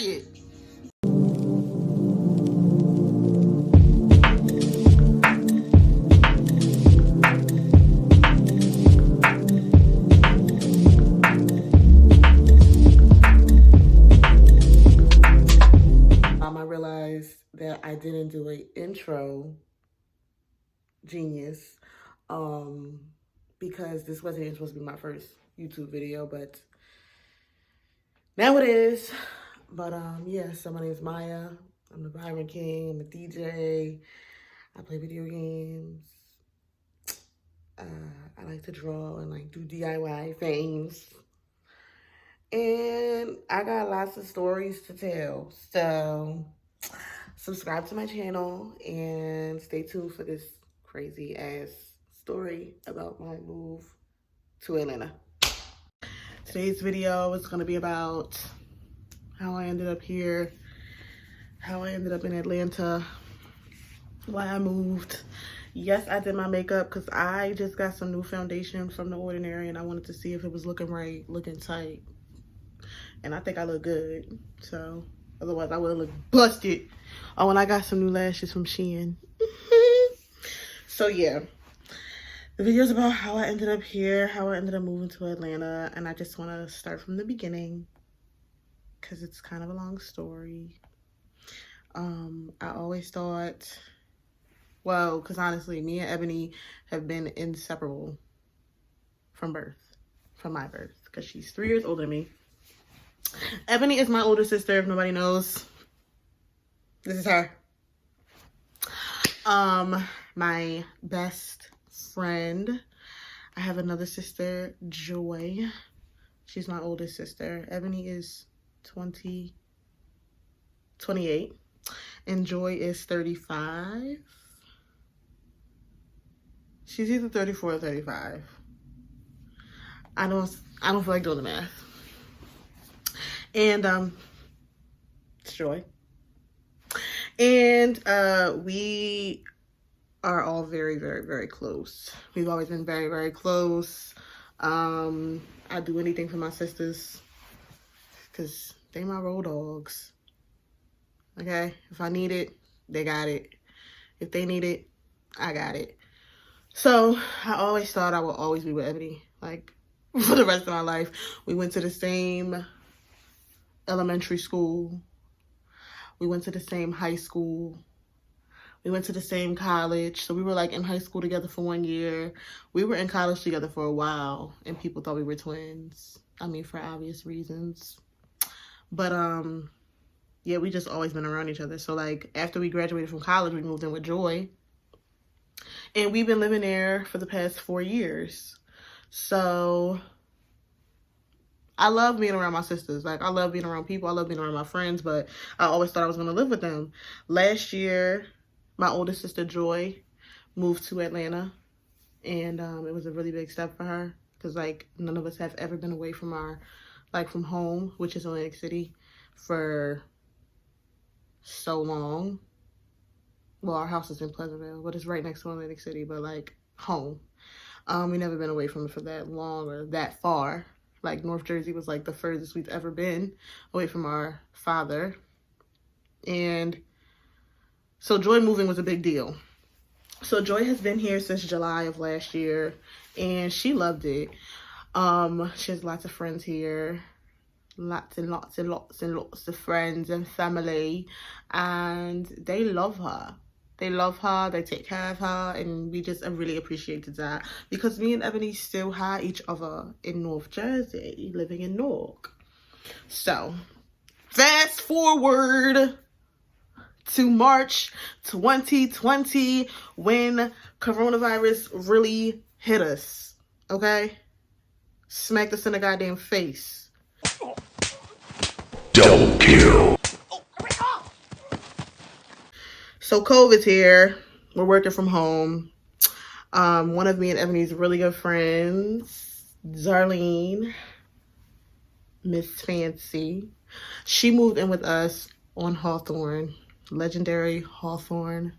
Period. I realized that I didn't do an intro. Genius. Because this wasn't even supposed to be my first YouTube video, but now it is. But yeah, so my name is Maya. I'm the Vivrant King. I'm a DJ. I play video games. I like to draw and like do DIY things. And I got lots of stories to tell. So subscribe to my channel and stay tuned for this crazy ass story about my move to Atlanta. Today's video is going to be about how I ended up here, how I ended up in Atlanta, why I moved. Yes, I did my makeup because I just got some new foundation from The Ordinary and I wanted to see if it was looking right, looking tight. And I think I look good. So otherwise I would have looked busted. Oh, and I got some new lashes from Shein. So yeah. The video is about how I ended up here, how I ended up moving to Atlanta, and I just want to start from the beginning because it's kind of a long story. I always thought, well, because honestly, me and Ebony have been inseparable from birth, from my birth, because she's 3 years older than me. Ebony is my older sister, if nobody knows. This is her. My best friend. I have another sister, Joy. She's my oldest sister. Ebony is 28, and Joy is 35. She's either 34 or 35. I don't feel like doing the math. And it's Joy. And we are all very, very, very close. We've always been very, very close. I do anything for my sisters because they my road dogs. Okay? If I need it, they got it. If they need it, I got it. So I always thought I would always be with Ebony, like, for the rest of my life. We went to the same elementary school. We went to the same high school. We went to the same college. So we were like in high school together for 1 year. We were in college together for a while and people thought we were twins. I mean, for obvious reasons. But yeah, we just always been around each other. So like after we graduated from college, we moved in with Joy. And we've been living there for the past 4 years. So I love being around my sisters. Like I love being around people. I love being around my friends, but I always thought I was going to live with them. Last year, my oldest sister, Joy, moved to Atlanta, and it was a really big step for her because, like, none of us have ever been away from our, like, from home, which is Atlantic City, for so long. Well, our house is in Pleasantville, but it's right next to Atlantic City, but, like, home. We never been away from it for that long or that far. Like, North Jersey was, like, the furthest we've ever been away from our father. And so Joy moving was a big deal. So Joy has been here since July of last year, and she loved it. She has lots of friends here, lots and lots and lots and lots of friends and family, and they love her. They love her, they take care of her, and we just really appreciated that because me and Ebony still had each other in North Jersey, living in Newark. So, fast forward to March 2020 when coronavirus really hit us, okay? Smacked us in the goddamn face. Double kill. So COVID's here. We're working from home. One of me and Ebony's really good friends, Zarlene, Miss Fancy, she moved in with us on Hawthorne. Legendary Hawthorne,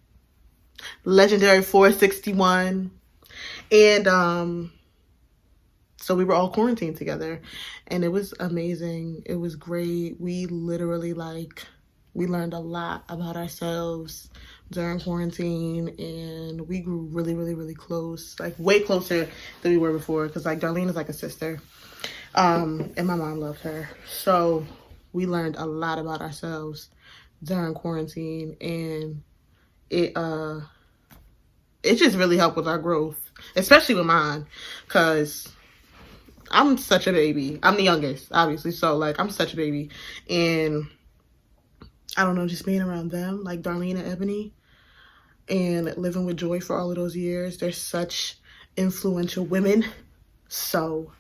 legendary 461. And So we were all quarantined together, and it was amazing. It was great. We literally we learned a lot about ourselves during quarantine, and we grew really, really, really close, like way closer than we were before. Because like Darlene is like a sister, and my mom loved her. So we learned a lot about ourselves during quarantine, and it just really helped with our growth, especially with mine, because I'm such a baby. I'm the youngest, obviously. So, like, I'm such a baby. And I don't know, just being around them, like Darlene and Ebony, and living with Joy for all of those years, they're such influential women. So,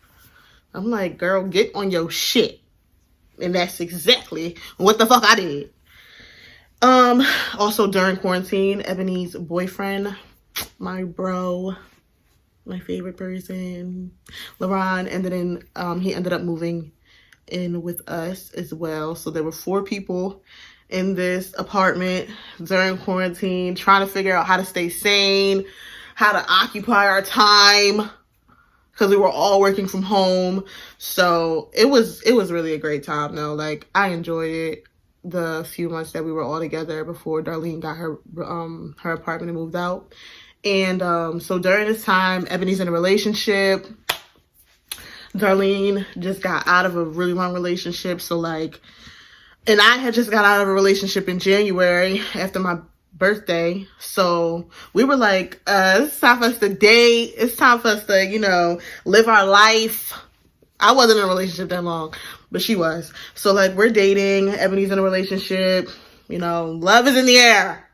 I'm like, girl, get on your shit. And that's exactly what the fuck I did. Also during quarantine, Ebony's boyfriend, my bro, my favorite person, LaRon, and then he ended up moving in with us as well. So there were 4 people in this apartment during quarantine, trying to figure out how to stay sane, how to occupy our time, because we were all working from home. So it was really a great time though. Like, I enjoyed it the few months that we were all together before Darlene got her apartment and moved out. And so during this time, Ebony's in a relationship. Darlene just got out of a really long relationship. So like, and I had just got out of a relationship in January after my birthday. So we were like, it's time for us to date. It's time for us to, you know, live our life. I wasn't in a relationship that long, but she was. So like, we're dating. Ebony's in a relationship. You know, love is in the air.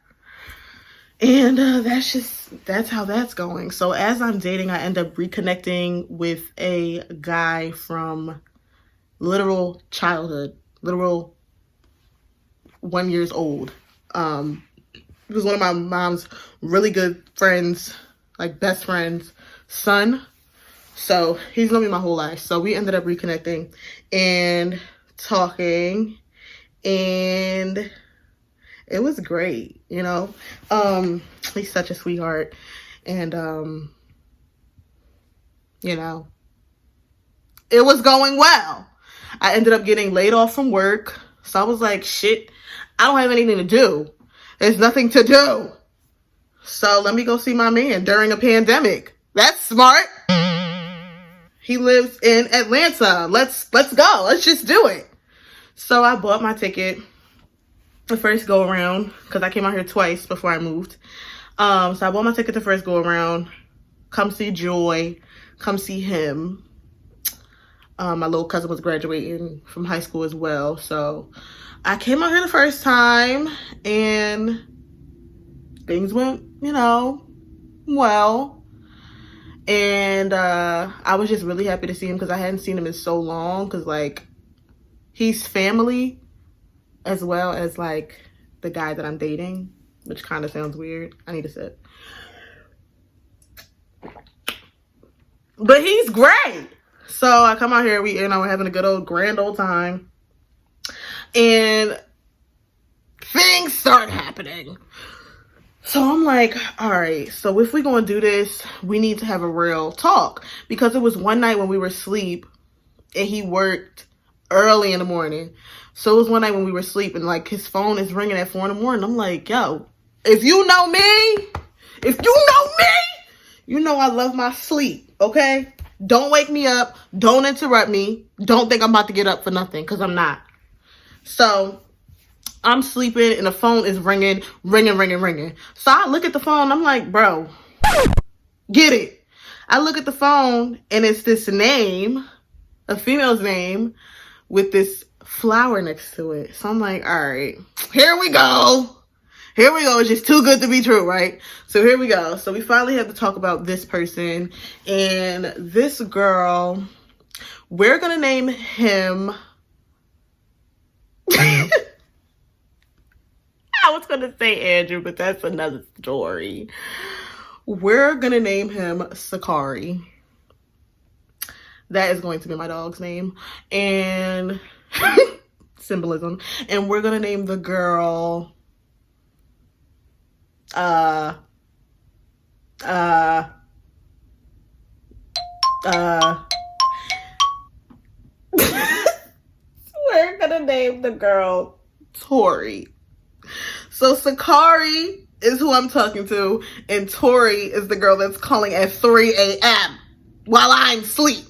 And that's how that's going. So as I'm dating, I end up reconnecting with a guy from literal childhood, literal 1 year old. He was one of my mom's really good friends, like best friends' son. So he's known me my whole life. So we ended up reconnecting and talking, and it was great, you know. He's such a sweetheart, and you know, it was going well. I ended up getting laid off from work, so I was like, shit, I don't have anything to do. There's nothing to do. So let me go see my man during a pandemic. That's smart. He lives in Atlanta. Let's go. Let's just do it. So I bought my ticket the first go around, because I came out here twice before I moved. So I bought my ticket the first go around. Come see Joy. Come see him. My little cousin was graduating from high school as well. So I came out here the first time, and things went, you know, well. And I was just really happy to see him, because I hadn't seen him in so long, because like, he's family as well as like the guy that I'm dating, which kind of sounds weird. I need a sip. But he's great. So I come out here, we're having a good old grand old time, and things start happening. So I'm like, all right, so if we're going to do this, we need to have a real talk, because it was one night when we were asleep and he worked early in the morning. So it was one night when we were sleeping, like his phone is ringing at 4 in the morning. I'm like, yo, if you know me, you know I love my sleep, okay? Don't wake me up. Don't interrupt me. Don't think I'm about to get up for nothing, because I'm not. So I'm sleeping and the phone is ringing. So I look at the phone. I'm like, bro, get it. I look at the phone and it's this name, a female's name, with this flower next to it. So I'm like, all right, here we go. It's just too good to be true, right? So here we go. So we finally have to talk about this person and this girl. We're going to name him. I was going to say Andrew, but that's another story. We're going to name him Sakari. That is going to be my dog's name. And symbolism. And we're going to name the girl named the girl Tori. So Sakari is who I'm talking to, and Tori is the girl that's calling at 3 a.m. while I'm asleep.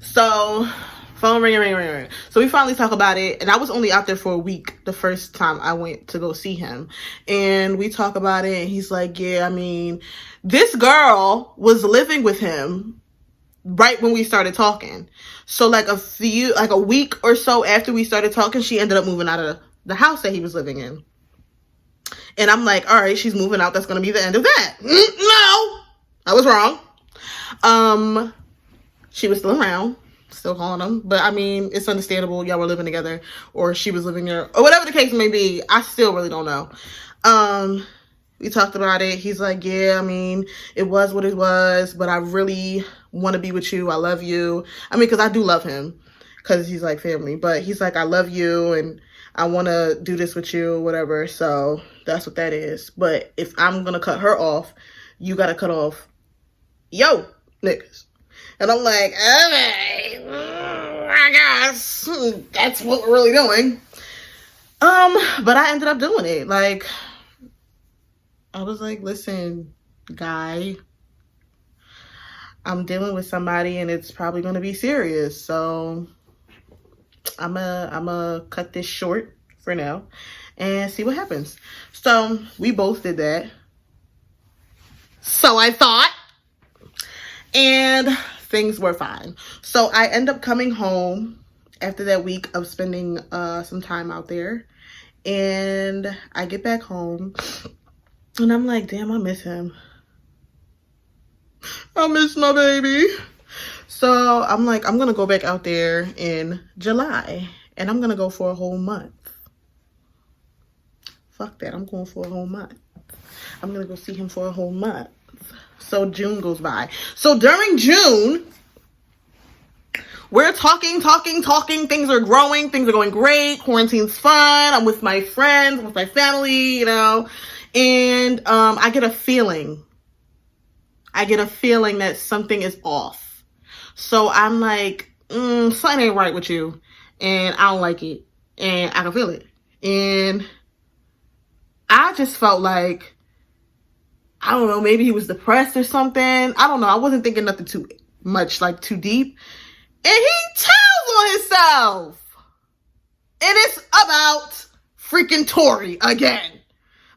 So phone ring. So we finally talk about it, and I was only out there for a week the first time I went to go see him. And we talk about it, and he's like, yeah, I mean, this girl was living with him right when we started talking. So like a week or so after we started talking, she ended up moving out of the house that he was living in. And I'm like, all right, she's moving out. That's going to be the end of that. No, I was wrong. She was still around, still calling him. But I mean, it's understandable. Y'all were living together, or she was living there, or whatever the case may be. I still really don't know. We talked about it. He's like, yeah, I mean, it was what it was, but I really want to be with you. I love you. I mean, because I do love him, because he's like family. But he's like, I love you, and I want to do this with you, whatever. So that's what that is. But if I'm going to cut her off, you got to cut off yo niggas. And I'm like, okay, I guess that's what we're really doing. But I ended up doing it. Like, I was like, listen, guy, I'm dealing with somebody and it's probably going to be serious. So I'm a cut this short for now and see what happens. So we both did that. So I thought, and things were fine. So I end up coming home after that week of spending some time out there, and I get back home and I'm like, damn, I miss him. I miss my baby. So I'm like, I'm gonna go back out there in July, and I'm gonna go for a whole month. Fuck that, I'm going for a whole month. I'm gonna go see him for a whole month. So June goes by. So during June, we're talking. Things are growing. Things are going great. Quarantine's fun. I'm with my friends, with my family, you know. And I get a feeling that something is off. So I'm like, something ain't right with you. And I don't like it. And I can feel it. And I just felt like, I don't know, maybe he was depressed or something. I don't know. I wasn't thinking nothing too much, like too deep. And he tells on himself. And it's about freaking Tori again.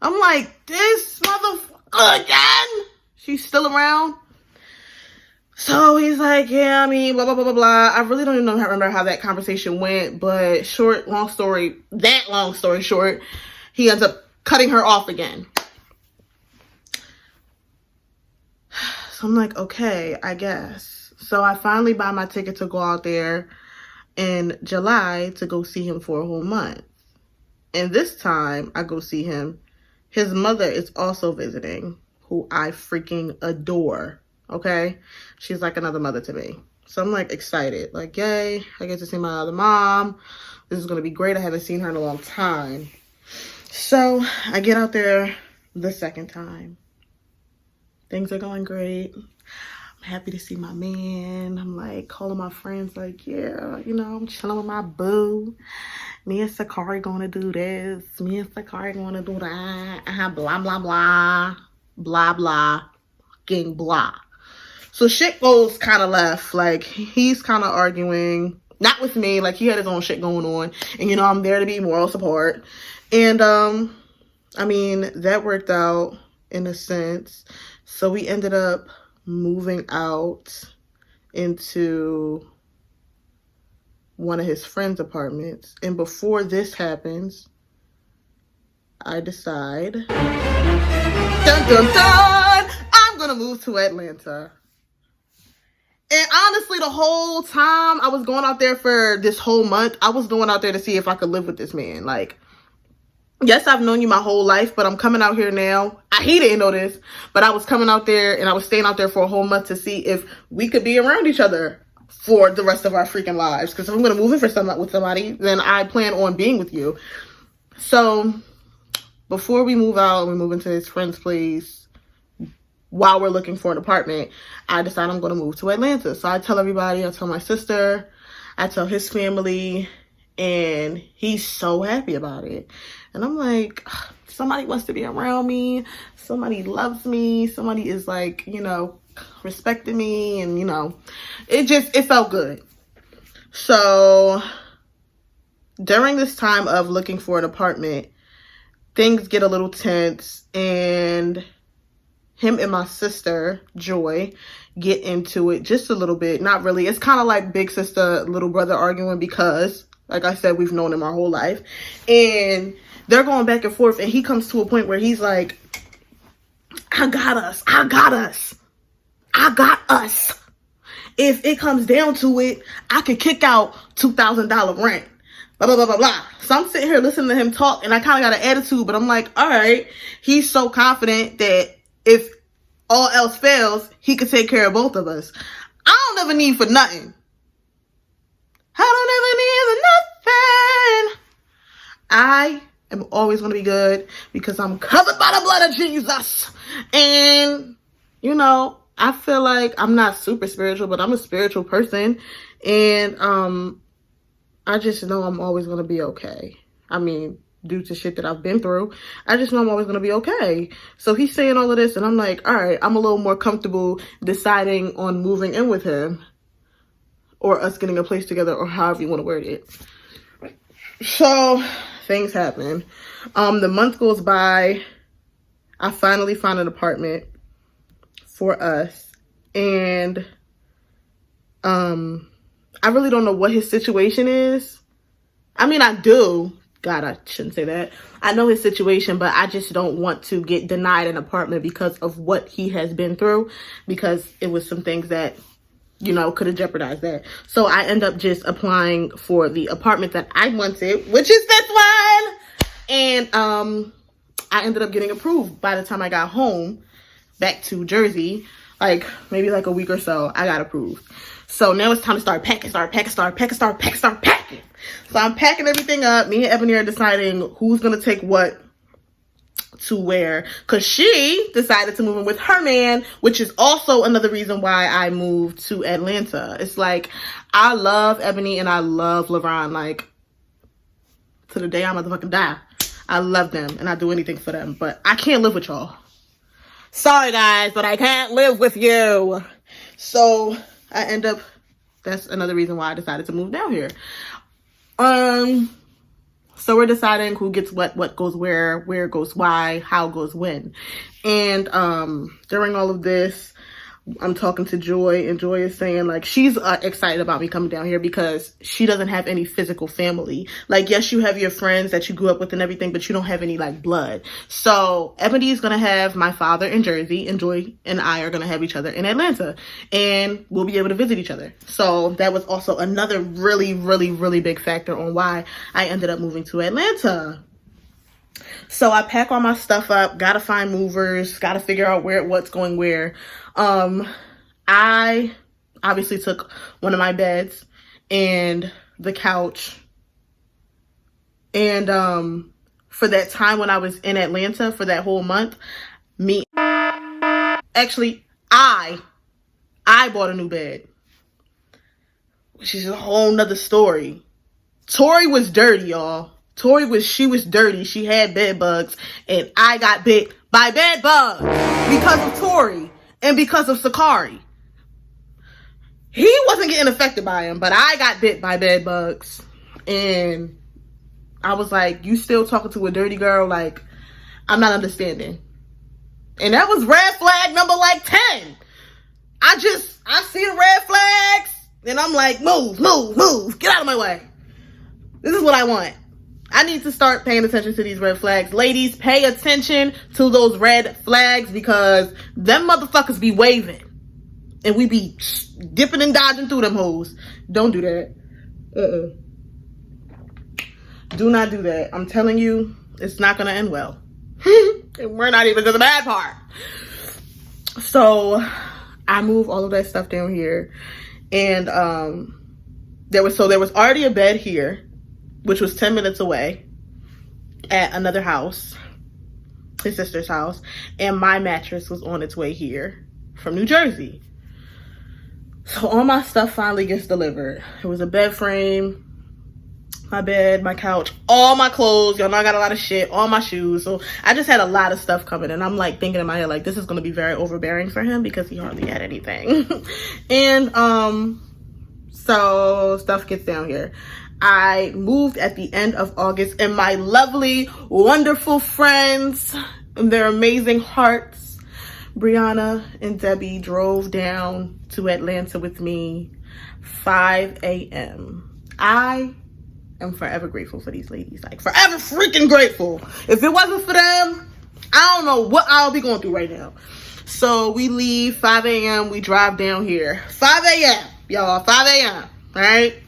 I'm like, this motherfucker again? She's still around? So he's like, yeah, I mean, blah, blah, blah, blah, blah. I really don't even remember how that conversation went. But long story short, he ends up cutting her off again. So I'm like, okay, I guess. So I finally buy my ticket to go out there in July to go see him for a whole month. And this time I go see him. His mother is also visiting, who I freaking adore. Okay? She's like another mother to me. So I'm like excited. Like, yay, I get to see my other mom. This is going to be great. I haven't seen her in a long time. So I get out there the second time. Things are going great. I'm happy to see my man. I'm like calling my friends like, yeah, you know, I'm chilling with my boo. Me and Sakari gonna do this. Me and Sakari gonna do that. Blah, blah, blah. Blah, blah. Gang blah. So shit goes kind of left. Like, he's kind of arguing. Not with me. Like, he had his own shit going on. And, you know, I'm there to be moral support. And, I mean, that worked out in a sense. So we ended up moving out into one of his friend's apartments. And before this happens, I decide, dun dun dun, I'm gonna move to Atlanta. And honestly, the whole time I was going out there for this whole month, I was going out there to see if I could live with this man. Like, yes, I've known you my whole life, but I'm coming out here now. He didn't know this, but I was coming out there and I was staying out there for a whole month to see if we could be around each other for the rest of our freaking lives. Because if I'm going to move in with somebody, then I plan on being with you. So before we move out and we move into his friend's place, while we're looking for an apartment, I decide I'm going to move to Atlanta. So I tell everybody, I tell my sister, I tell his family, and he's so happy about it. And I'm like, somebody wants to be around me, somebody loves me, somebody is like, you know, respecting me, and you know, it felt good. So during this time of looking for an apartment, things get a little tense, and him and my sister Joy get into it just a little bit. Not really, it's kind of like big sister little brother arguing, because like I said, we've known him our whole life, and they're going back and forth, and he comes to a point where he's like, I got us. If it comes down to it, I could kick out $2,000 rent. Blah, blah, blah, blah, blah. So I'm sitting here listening to him talk, and I kind of got an attitude, but I'm like, all right, he's so confident that if all else fails, he could take care of both of us. I don't ever need for nothing. I don't ever need for nothing. I am always going to be good because I'm covered by the blood of Jesus. And, you know, I feel like I'm not super spiritual, but I'm a spiritual person. And I just know I'm always going to be okay. I mean, due to shit that I've been through, I just know I'm always going to be okay. So he's saying all of this, and I'm like, all right, I'm a little more comfortable deciding on moving in with him, or us getting a place together, or however you want to word it. So things happen. The month goes by. I finally find an apartment for us, and I really don't know what his situation is. I mean, I do. God, I shouldn't say that. I know his situation, but I just don't want to get denied an apartment because of what he has been through, because it was some things that, you know, could have jeopardized that. So I end up just applying for the apartment that I wanted, which is this one. And I ended up getting approved by the time I got home back to Jersey. Like maybe like a week or so, I got approved. So now it's time to start packing. So I'm packing everything up. Me and Ebony are deciding who's going to take what to where. Because she decided to move in with her man, which is also another reason why I moved to Atlanta. It's like, I love Ebony and I love Vivrant. Like, to the day I motherfucking die. I love them and I do anything for them. But I can't live with y'all. Sorry, guys, but I can't live with you. So I end up, that's another reason why I decided to move down here. So we're deciding who gets what goes where goes why, how goes when. And during all of this, I'm talking to Joy, and Joy is saying like she's excited about me coming down here because she doesn't have any physical family. Like, yes, you have your friends that you grew up with and everything, but you don't have any like blood. So Ebony is gonna have my father in Jersey, and Joy and I are gonna have each other in Atlanta, and we'll be able to visit each other. So that was also another really, really, really big factor on why I ended up moving to Atlanta. So I pack all my stuff up, gotta find movers, gotta figure out what's going where. I obviously took one of my beds and the couch. And for that time when I was in Atlanta for that whole month, I bought a new bed, which is a whole nother story. Tori was dirty, y'all. She was dirty. She had bed bugs, and I got bit by bed bugs because of Tori and because of Sakari. He wasn't getting affected by him, but I got bit by bed bugs. And I was like, you still talking to a dirty girl? Like, I'm not understanding. And that was red flag number like 10. I see the red flags, and I'm like, move, get out of my way. This is what I want. I need to start paying attention to these red flags. Ladies, pay attention to those red flags, because them motherfuckers be waving. And we be dipping and dodging through them hoes. Don't do that. Do not do that. I'm telling you, it's not going to end well. And we're not even to the bad part. So I move all of that stuff down here. And there was already a bed here, which was 10 minutes away at another house, his sister's house. And my mattress was on its way here from New Jersey. So all my stuff finally gets delivered. It was a bed frame, my bed, my couch, all my clothes. Y'all know I got a lot of shit, all my shoes. So I just had a lot of stuff coming, and I'm like thinking in my head, like, this is going to be very overbearing for him because he hardly had anything. And so stuff gets down here. I moved at the end of August, and my lovely, wonderful friends and their amazing hearts, Brianna and Debbie, drove down to Atlanta with me 5 a.m. I am forever grateful for these ladies. Like, forever freaking grateful. If it wasn't for them, I don't know what I'll be going through right now. So we leave 5 a.m. We drive down here. 5 a.m. Y'all, 5 a.m. Right?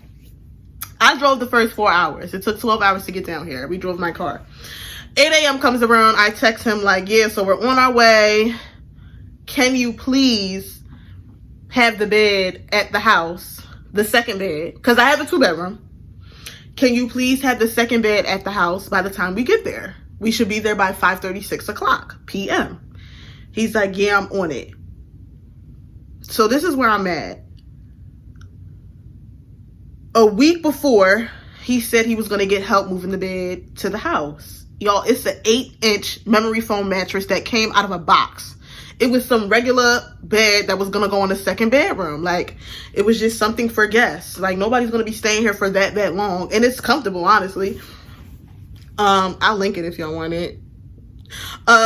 I drove the first 4 hours. It took 12 hours to get down here. We drove my car. 8 a.m. comes around. I text him like, yeah, so we're on our way. Can you please have the bed at the house, the second bed? Because I have a 2-bedroom. Can you please have the second bed at the house by the time we get there? We should be there by 5:30, 6 o'clock p.m. He's like, yeah, I'm on it. So this is where I'm at. A week before, he said he was going to get help moving the bed to the house. Y'all, it's an 8-inch memory foam mattress that came out of a box. It was some regular bed that was going to go in the second bedroom. Like, it was just something for guests. Like, nobody's going to be staying here for that long. And it's comfortable, honestly. I'll link it if y'all want it.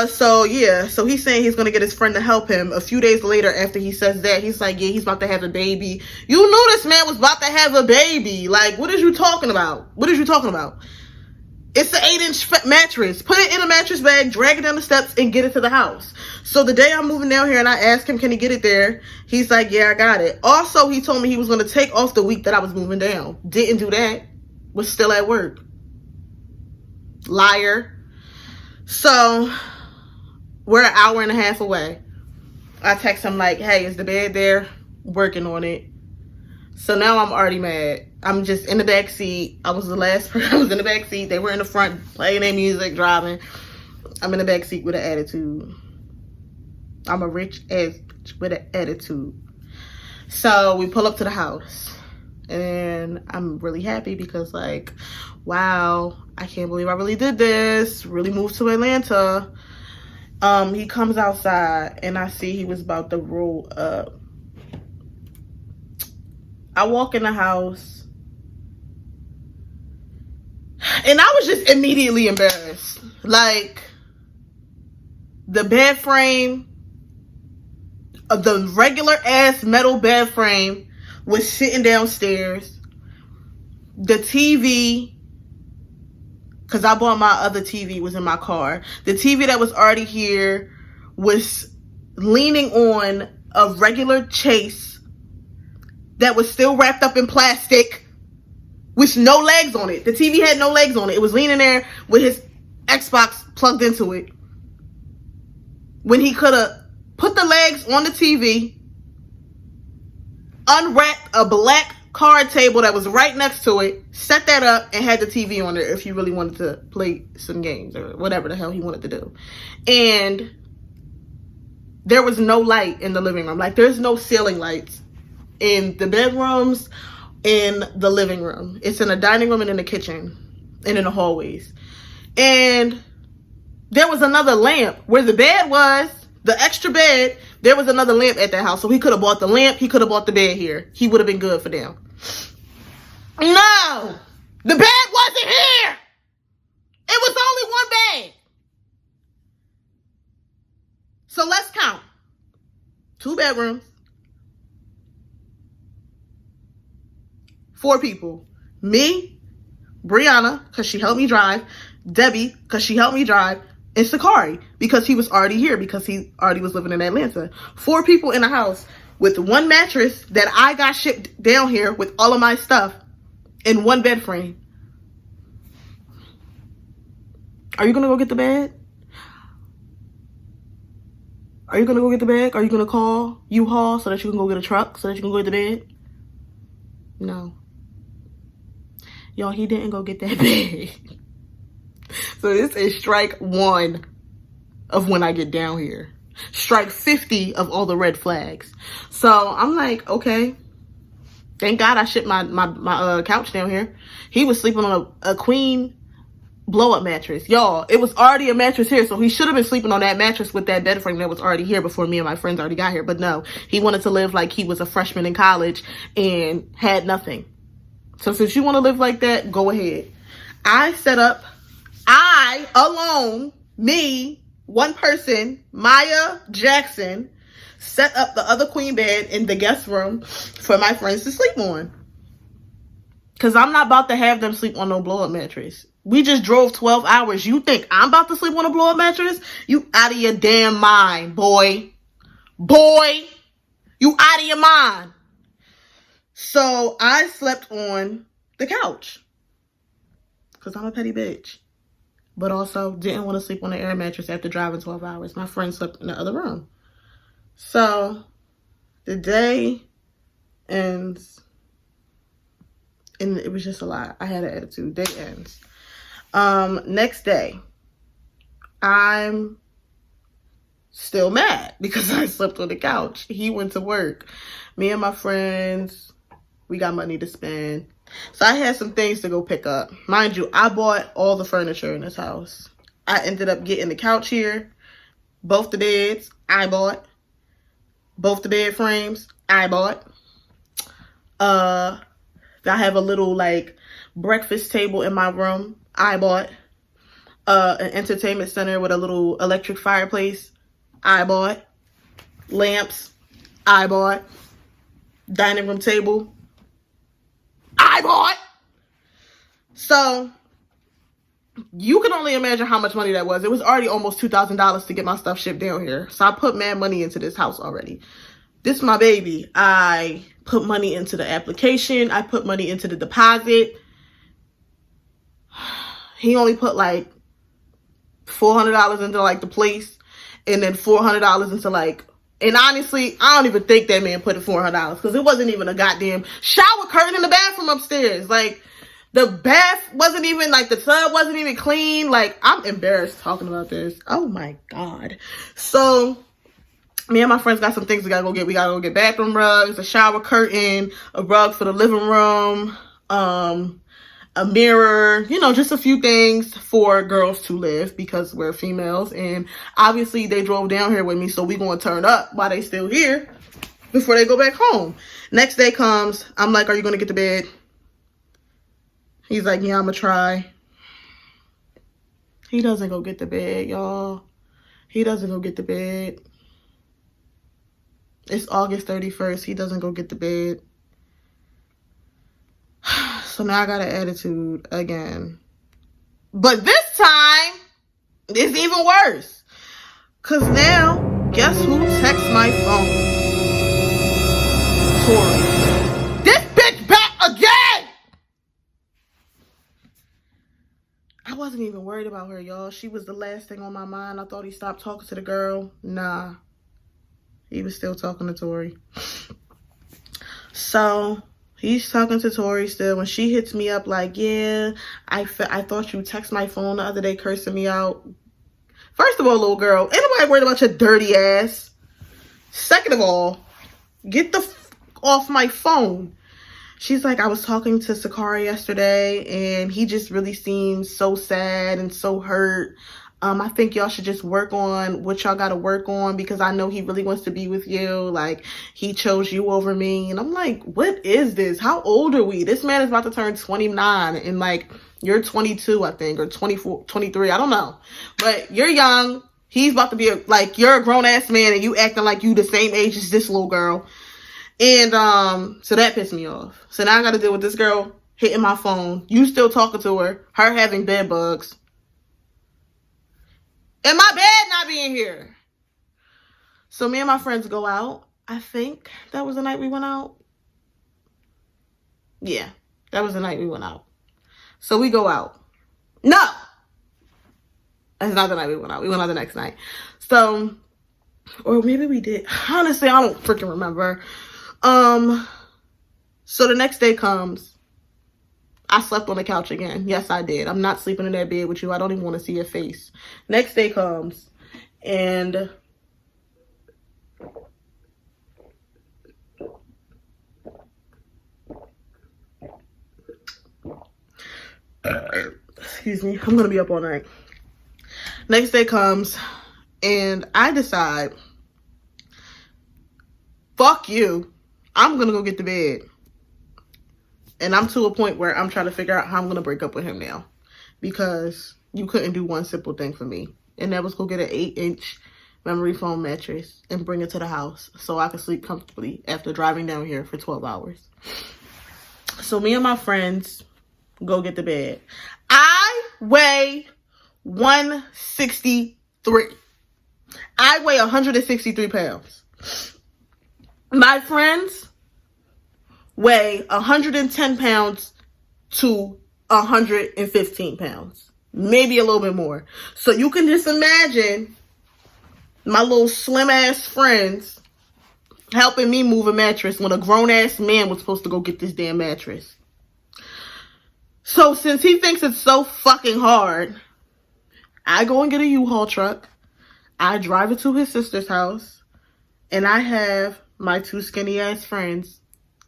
So yeah, so he's saying he's gonna get his friend to help him. A few days later, after he says that, he's like, yeah, he's about to have a baby. You knew this man was about to have a baby. Like, what is you talking about? What is you talking about? It's an 8-inch mattress. Put it in a mattress bag, drag it down the steps, and get it to the house. So the day I'm moving down here and I asked him, can he get it there? He's like, yeah, I got it. Also, he told me he was gonna take off the week that I was moving down. Didn't do that. Was still at work. Liar. So we're an hour and a half away. I text him like, hey, is the bed there? Working on it. So now I'm already mad. I'm just in the back seat. I was the last person. I was in the back seat. They were in the front playing their music, driving. I'm in the back seat with an attitude. I'm a rich ass bitch with an attitude. So we pull up to the house. And I'm really happy because, like, wow, I can't believe I really did this. Really moved to Atlanta. He comes outside and I see he was about to roll up. I walk in the house and I was just immediately embarrassed. Like, the bed frame, the regular ass metal bed frame was sitting downstairs. The TV, because I bought my other TV, was in my car. The TV that was already here was leaning on a regular chase that was still wrapped up in plastic with no legs on it. The TV had no legs on it. It was leaning there with his Xbox plugged into it. When he could have put the legs on the TV, unwrapped a black card table that was right next to it, set that up, and had the TV on there if he really wanted to play some games or whatever the hell he wanted to do. And there was no light in the living room. Like, there's no ceiling lights in the bedrooms, in the living room. It's in the dining room and in the kitchen and in the hallways. And there was another lamp where the bed was, the extra bed. There was another lamp at that house. So he could have bought the lamp. He could have bought the bed here. He would have been good for them. No! The bed wasn't here! It was only one bed. So let's count. 2 bedrooms. 4 people. Me, Brianna, because she helped me drive. Debbie, because she helped me drive. And Sakari, because he was already here, because he already was living in Atlanta. 4 people in a house with 1 mattress that I got shipped down here with all of my stuff in 1 bed frame. Are you going to go get the bed? Are you going to go get the bag? Are you going to call U-Haul so that you can go get a truck so that you can go get the bed? No. Y'all, he didn't go get that bag. So this is strike 1 of when I get down here. Strike 50 of all the red flags. So I'm like, okay, Thank God I shipped my couch down here. He was sleeping on a queen blow-up mattress. Y'all, it was already a mattress here, so he should have been sleeping on that mattress with that bed frame that was already here before me and my friends already got here. But no, he wanted to live like he was a freshman in college and had nothing. So since you want to live like that, go ahead. I set up, I alone, me, one person, Maya Jackson, set up the other queen bed in the guest room for my friends to sleep on. Because I'm not about to have them sleep on no blow-up mattress. We just drove 12 hours. You think I'm about to sleep on a blow-up mattress? You out of your damn mind, boy. Boy, you out of your mind. So I slept on the couch. Because I'm a petty bitch. But also didn't want to sleep on the air mattress after driving 12 hours. My friend slept in the other room. So the day ends. And it was just a lot. I had an attitude. Day ends. Next day, I'm still mad because I slept on the couch. He went to work. Me and my friends, we got money to spend. So I had some things to go pick up. Mind you, I bought all the furniture in this house. I ended up getting the couch here. Both the beds, I bought. Both the bed frames, I bought. I have a little like breakfast table in my room. I bought. An entertainment center with a little electric fireplace. I bought. Lamps. I bought. Dining room table. I bought. So you can only imagine how much money that was. It was already almost $2,000 to get my stuff shipped down here. So I put mad money into this house already. This is my baby. I put money into the application. I put money into the deposit. He only put like $400 into like the place, and then $400 into like, and honestly, I don't even think that man put it $400 because it wasn't even a goddamn shower curtain in the bathroom upstairs. Like the bath wasn't even like, the tub wasn't even clean. Like I'm embarrassed talking about this. Oh my God. So me and my friends got some things we gotta go get. We gotta go get bathroom rugs, a shower curtain, a rug for the living room, a mirror, you know, just a few things for girls to live because we're females. And obviously they drove down here with me, so we gonna turn up while they still here before they go back home. Next day comes, I'm like, are you gonna get to bed? He's like, yeah, I'm gonna try. He doesn't go get to bed, y'all. He doesn't go get to bed. It's August 31st. He doesn't go get to bed. So now I got an attitude again. But this time, it's even worse. Because now, guess who texts my phone? Tori. This bitch back again! I wasn't even worried about her, y'all. She was the last thing on my mind. I thought he stopped talking to the girl. Nah. He was still talking to Tori. So he's talking to Tori still. When she hits me up like, yeah, I thought you text my phone the other day cursing me out. First of all, little girl, ain't nobody worried about your dirty ass. Second of all, get the off my phone. She's like, I was talking to Sakara yesterday and he just really seems so sad and so hurt. I think y'all should just work on what y'all got to work on because I know he really wants to be with you. Like, he chose you over me. And I'm like, what is this? How old are we? This man is about to turn 29 and like, you're 22, I think, or 24, 23. I don't know. But you're young. He's about to be like, you're a grown ass man and you acting like you the same age as this little girl. And so that pissed me off. So now I got to deal with this girl hitting my phone. You still talking to her having bed bugs. And my bed not being here. So me and my friends go out. I think that was the night we went out. Yeah, that was the night we went out. So we go out. No! That's not the night we went out. We went out the next night. So, or maybe we did. Honestly, I don't freaking remember. So the next day comes. I slept on the couch again. Yes, I did. I'm not sleeping in that bed with you. I don't even want to see your face. Next day comes. And excuse me, I'm gonna be up all night. Next day comes, and I decide, fuck you, I'm gonna go get to bed. And I'm to a point where I'm trying to figure out how I'm gonna break up with him now, because you couldn't do one simple thing for me, and that was go get an 8-inch memory foam mattress and bring it to the house so I could sleep comfortably after driving down here for 12 hours. So me and my friends go get to bed. I weigh 163. I weigh 163 pounds. My friends weigh 110 pounds to 115 pounds. Maybe a little bit more. So you can just imagine my little slim ass friends helping me move a mattress when a grown ass man was supposed to go get this damn mattress. So since he thinks it's so fucking hard, I go and get a U-Haul truck. I drive it to his sister's house, and I have my two skinny ass friends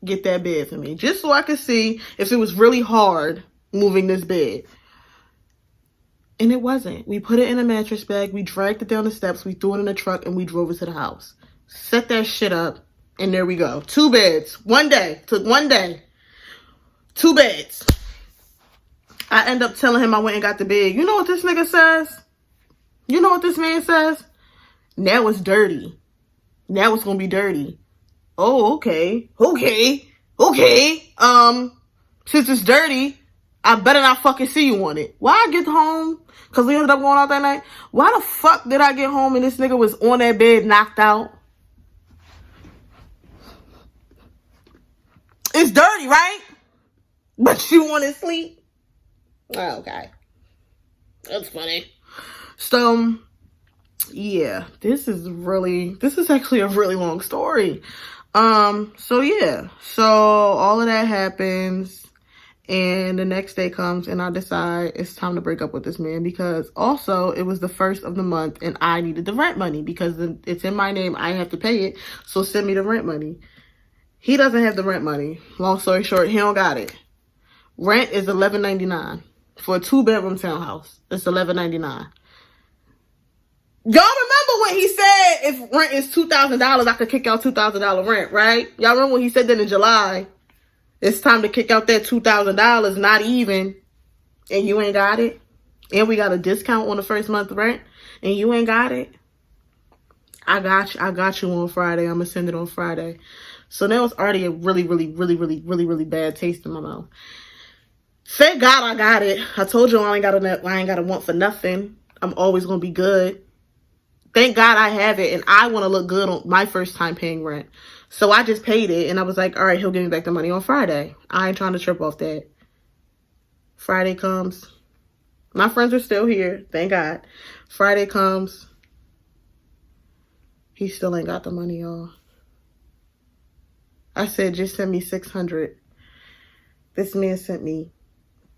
get that bed for me, just so I could see if it was really hard moving this bed. And it wasn't. We put it in a mattress bag, we dragged it down the steps, we threw it in the truck, and we drove it to the house. Set that shit up, and there we go. 2 beds. One day. Took 1 day. 2 beds. I end up telling him I went and got the bed. You know what this nigga says? You know what this man says? Now it's dirty. Now it's gonna be dirty. Oh, okay. Since it's dirty, I better not fucking see you on it. Why I get home? Because we ended up going out that night. Why the fuck did I get home and this nigga was on that bed knocked out? It's dirty, right? But you want to sleep? Oh, okay. That's funny. So, yeah, this is actually a really long story. So yeah, so all of that happens, and the next day comes, and I decide it's time to break up with this man, because also it was the 1st of the month, and I needed the rent money, because it's in my name, I have to pay it, so send me the rent money. He doesn't have the rent money. Long story short, he don't got it. Rent is $11.99 for a 2-bedroom townhouse. It's $11.99. Y'all remember when he said if rent is $2,000, I could kick out $2,000 rent, right? Y'all remember when he said that in July? It's time to kick out that $2,000, not even, and you ain't got it? And we got a discount on the first month rent, and you ain't got it? I got you on Friday. I'm going to send it on Friday. So that was already a really bad taste in my mouth. Thank God I got it. I told you I ain't got to want for nothing. I'm always going to be good. Thank God I have it, and I want to look good on my first time paying rent. So I just paid it, and I was like, all right, he'll give me back the money on Friday. I ain't trying to trip off that. Friday comes. My friends are still here. Thank God. Friday comes. He still ain't got the money, y'all. I said, just send me $600. This man sent me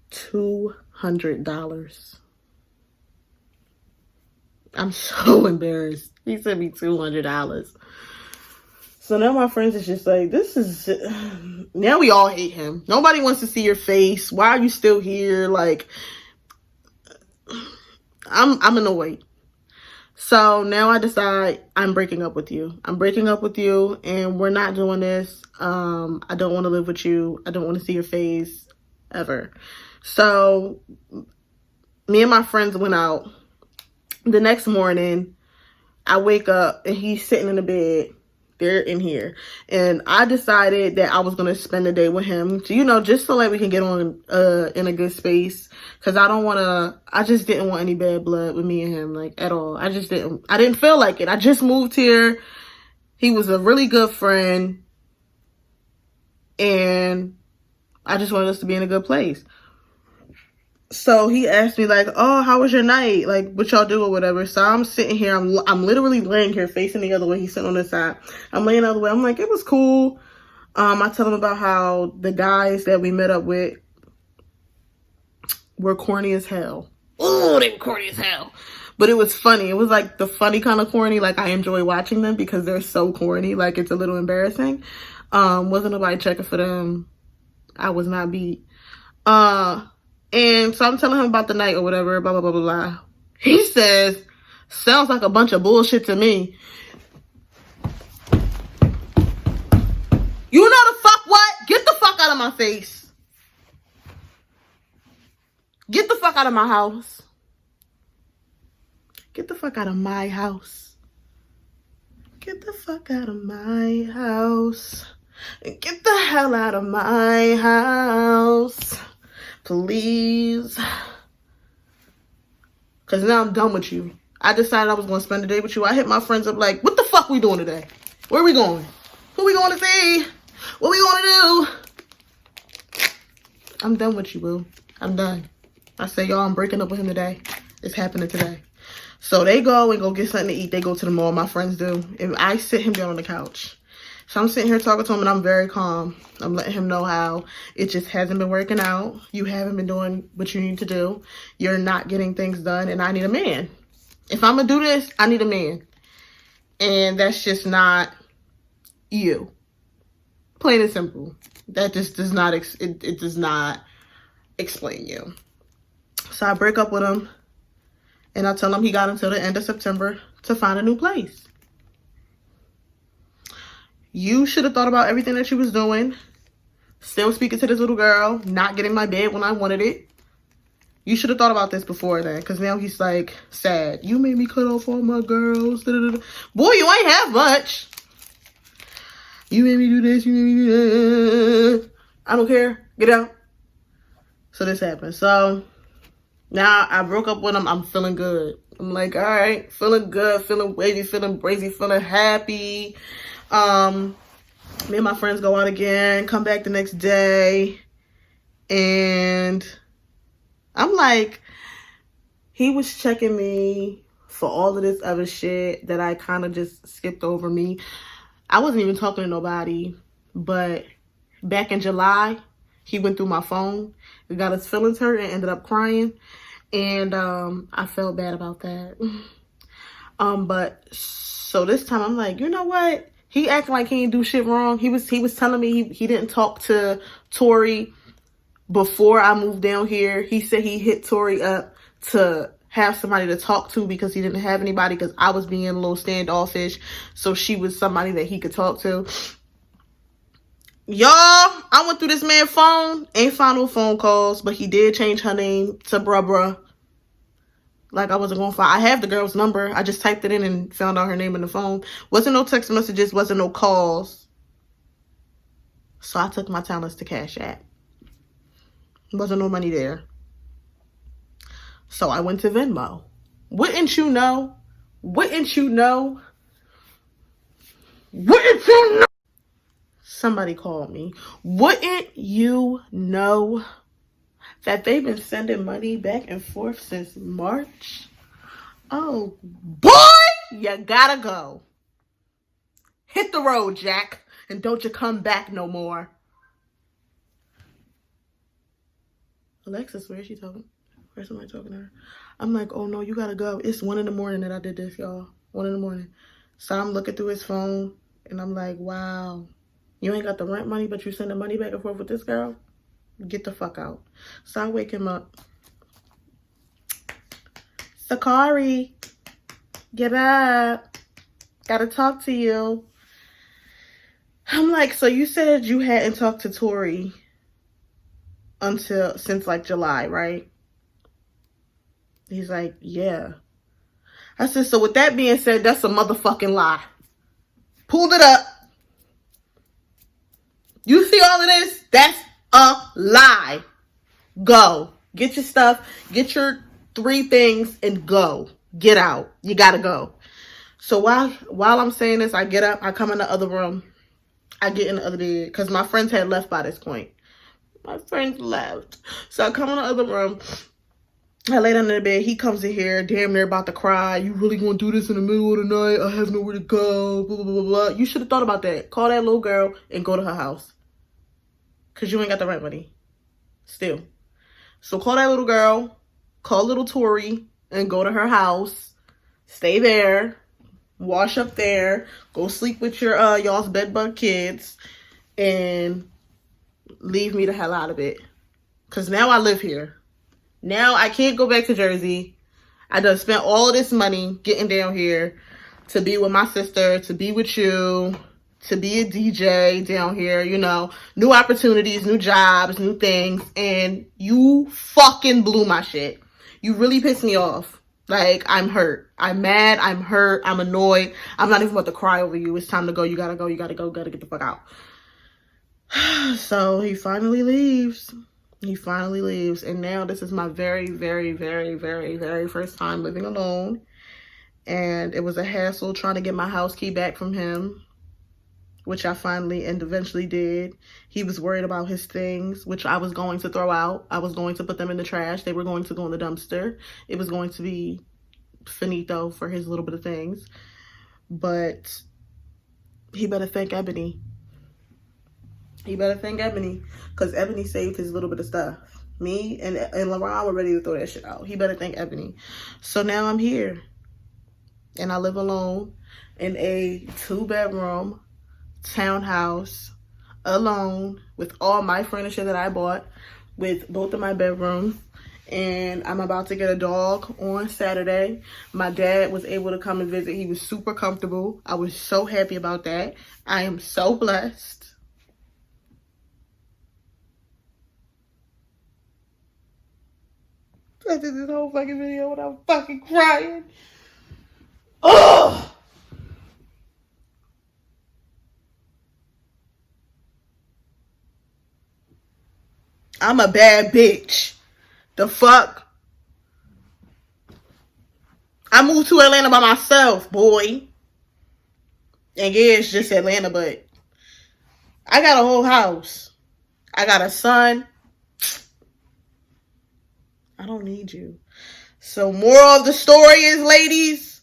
$200. I'm so embarrassed. He sent me $200. So now my friends is just like, now we all hate him. Nobody wants to see your face. Why are you still here? Like, I'm annoyed. So now I decide I'm breaking up with you. I'm breaking up with you, and we're not doing this. I don't want to live with you. I don't want to see your face ever. So me and my friends went out. The next morning, I wake up and he's sitting in the bed. They're in here. And I decided that I was going to spend the day with him. So, just so that we can get on in a good space. Because I just didn't want any bad blood with me and him, like, at all. I didn't feel like it. I just moved here. He was a really good friend. And I just wanted us to be in a good place. So he asked me, like, oh, how was your night? Like, what y'all do or whatever. So I'm sitting here. I'm literally laying here facing the other way. He's sitting on this side. I'm laying the other way. I'm like, it was cool. I tell him about how the guys that we met up with were corny as hell. Oh, they were corny as hell. But it was funny. It was like the funny kind of corny. Like, I enjoy watching them because they're so corny. Like, it's a little embarrassing. Wasn't nobody checking for them. I was not beat. And so I'm telling him about the night or whatever, blah, blah, blah, blah, blah. He says, sounds like a bunch of bullshit to me. You know the fuck what? Get the fuck out of my face. Get the fuck out of my house. Get the fuck out of my house. Get the fuck out of my house. Get the hell out of my house. Please. Because now I'm done with you. I decided I was going to spend the day with you. I hit my friends up like, what the fuck we doing today? Where we going? Who we going to see? What we going to do? I'm done with you, boo. I'm done. I say, y'all, I'm breaking up with him today. It's happening today. So they go and go get something to eat. They go to the mall. My friends do. And I sit him down on the couch. So I'm sitting here talking to him, and I'm very calm. I'm letting him know how it just hasn't been working out. You haven't been doing what you need to do. You're not getting things done, and I need a man. If I'm going to do this, I need a man. And that's just not you. Plain and simple. That just does not, it does not explain you. So I break up with him, and I tell him he got until the end of September to find a new place. You should have thought about everything that you was doing. Still speaking to this little girl. Not getting my bed when I wanted it. You should have thought about this before then. Because now he's like, sad. You made me cut off all my girls. Da, da, da. Boy, you ain't have much. You made me do this. You made me do that. I don't care. Get out. So this happened. So now I broke up with him. I'm feeling good. I'm like, all right. Feeling good. Feeling wavy. Feeling brazy. Feeling happy. Me and my friends go out again, come back the next day, and I'm like, he was checking me for all of this other shit that I kind of just skipped over me. I wasn't even talking to nobody, but back in July, he went through my phone, got his feelings hurt, and ended up crying, and I felt bad about that. But so this time I'm like, you know what? He acting like he didn't do shit wrong. He was telling me he didn't talk to Tori before I moved down here. He said he hit Tori up to have somebody to talk to because he didn't have anybody because I was being a little standoffish. So she was somebody that he could talk to. Y'all, I went through this man's phone. Ain't found no phone calls, but he did change her name to Bruh. Like I wasn't going to find. I have the girl's number. I just typed it in and found out her name in the phone. Wasn't no text messages. Wasn't no calls. So I took my talents to Cash App. Wasn't no money there. So I went to Venmo. Wouldn't you know? Wouldn't you know? Wouldn't you know? Somebody called me. Wouldn't you know that they've been sending money back and forth since March? Oh, boy, you gotta go. Hit the road, Jack, and don't you come back no more. Alexis, where is she talking? Where's somebody talking to her? I'm like, oh, no, you gotta go. It's 1 a.m. that I did this, y'all. 1 a.m. So I'm looking through his phone, and I'm like, wow. You ain't got the rent money, but you sending money back and forth with this girl? Get the fuck out. So I wake him up. Sakari, get up. Gotta talk to you. I'm like, so you said you hadn't talked to Tori since like July, right? He's like, yeah. I said, so with that being said, that's a motherfucking lie. Pulled it up. You see all of this? That's a lie. Go. Get your stuff. Get your 3 things and go. Get out. You gotta go. So while I'm saying this, I get up. I come in the other room. I get in the other bed because my friends had left by this point. My friends left. So I come in the other room. I lay down in the bed. He comes in here, damn near about to cry. You really gonna do this in the middle of the night? I have nowhere to go. Blah, blah, blah, blah. You should have thought about that. Call that little girl and go to her house. Because you ain't got the rent money. Still. So call that little girl. Call little Tori and go to her house. Stay there. Wash up there. Go sleep with your y'all's bedbug kids. And leave me the hell out of it. Because now I live here. Now I can't go back to Jersey. I done spent all of this money getting down here to be with my sister, to be with you, to be a DJ down here, you know, new opportunities, new jobs, new things, and you fucking blew my shit. You really pissed me off. Like, I'm hurt. I'm mad. I'm hurt. I'm annoyed. I'm not even about to cry over you. It's time to go. You gotta go. You gotta go. Gotta get the fuck out. So he finally leaves. He finally leaves. And now this is my very, very, very, very, very first time living alone. And it was a hassle trying to get my house key back from him, which I finally and eventually did. He was worried about his things, which I was going to throw out. I was going to put them in the trash. They were going to go in the dumpster. It was going to be finito for his little bit of things. But he better thank Ebony. He better thank Ebony, because Ebony saved his little bit of stuff. Me and LaRon were ready to throw that shit out. He better thank Ebony. So now I'm here. And I live alone in a 2-bedroom townhouse, alone, with all my furniture that I bought, with both of my bedrooms. And I'm about to get a dog on Saturday. My dad was able to come and visit. He was super comfortable. I was so happy about that. I am so blessed. I did this whole fucking video when I was fucking crying. Ugh! I'm a bad bitch. The fuck? I moved to Atlanta by myself, boy. And yeah, it's just Atlanta, but I got a whole house. I got a son. I don't need you. So moral of the story is, ladies,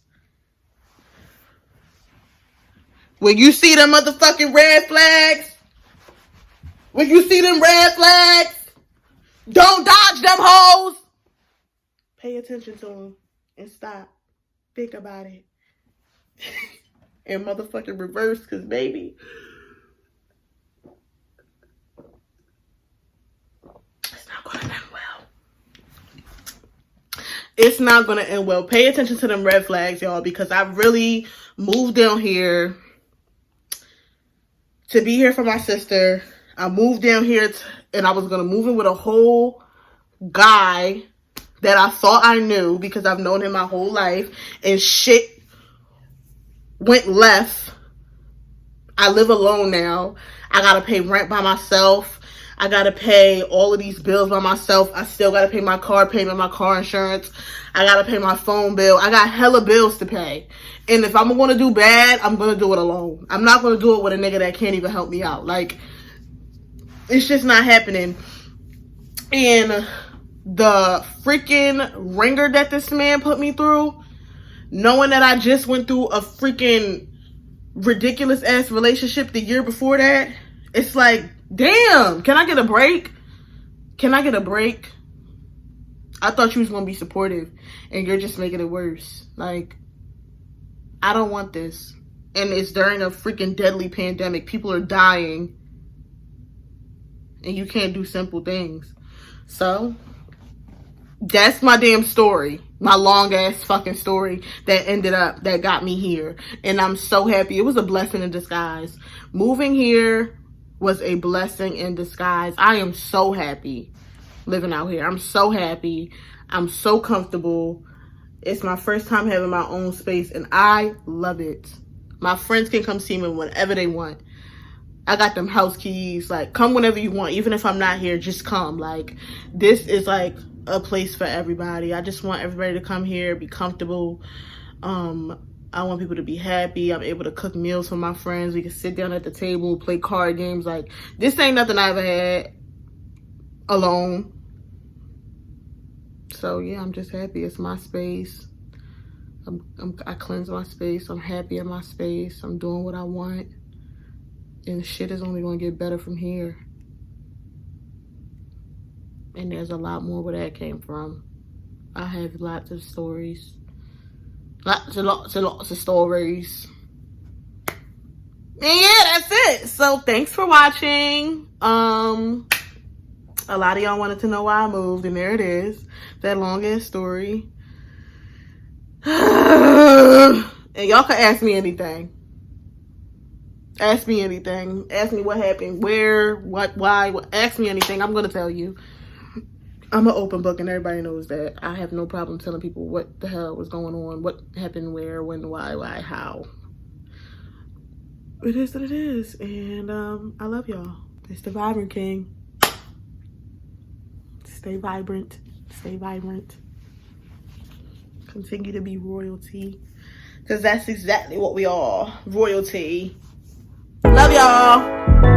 when you see them motherfucking red flags, don't dodge them hoes. Pay attention to them and stop. Think about it. And motherfucking reverse, because baby, it's not going to end well. It's not going to end well. Pay attention to them red flags, y'all, because I really moved down here to be here for my sister. I moved down here and I was going to move in with a whole guy that I thought I knew because I've known him my whole life, and shit went left. I live alone now. I got to pay rent by myself. I got to pay all of these bills by myself. I still got to pay my car payment, my car insurance. I got to pay my phone bill. I got hella bills to pay. And if I'm going to do bad, I'm going to do it alone. I'm not going to do it with a nigga that can't even help me out. Like, it's just not happening. And the freaking ringer that this man put me through, knowing that I just went through a freaking ridiculous ass relationship the year before that, it's like, damn, can I get a break? Can I get a break? I thought you was gonna be supportive and you're just making it worse. Like, I don't want this. And it's during a freaking deadly pandemic. People are dying and you can't do simple things. So that's my damn story. My long ass fucking story that got me here. And I'm so happy. It was a blessing in disguise. Moving here was a blessing in disguise. I am so happy living out here. I'm so happy. I'm so comfortable. It's my first time having my own space and I love it. My friends can come see me whenever they want. I got them house keys. Like, come whenever you want. Even if I'm not here, just come. Like, this is like a place for everybody. I just want everybody to come here, be comfortable. I want people to be happy. I'm able to cook meals for my friends. We can sit down at the table, play card games. Like, this ain't nothing I ever had alone. So yeah, I'm just happy. It's my space. I cleanse my space. I'm happy in my space. I'm doing what I want. And shit is only going to get better from here. And there's a lot more where that came from. I have lots of stories. Lots of stories. And yeah, that's it. So thanks for watching. A lot of y'all wanted to know why I moved, and there it is. That long ass story. And y'all can ask me anything. Ask me anything. Ask me what happened, where, what, why. Ask me anything. I'm going to tell you. I'm an open book, and everybody knows that. I have no problem telling people what the hell was going on, what happened, where, when, why, how. It is what it is, and I love y'all. It's the Vibrant King. Stay vibrant. Stay vibrant. Continue to be royalty, because that's exactly what we are. Royalty. Love y'all.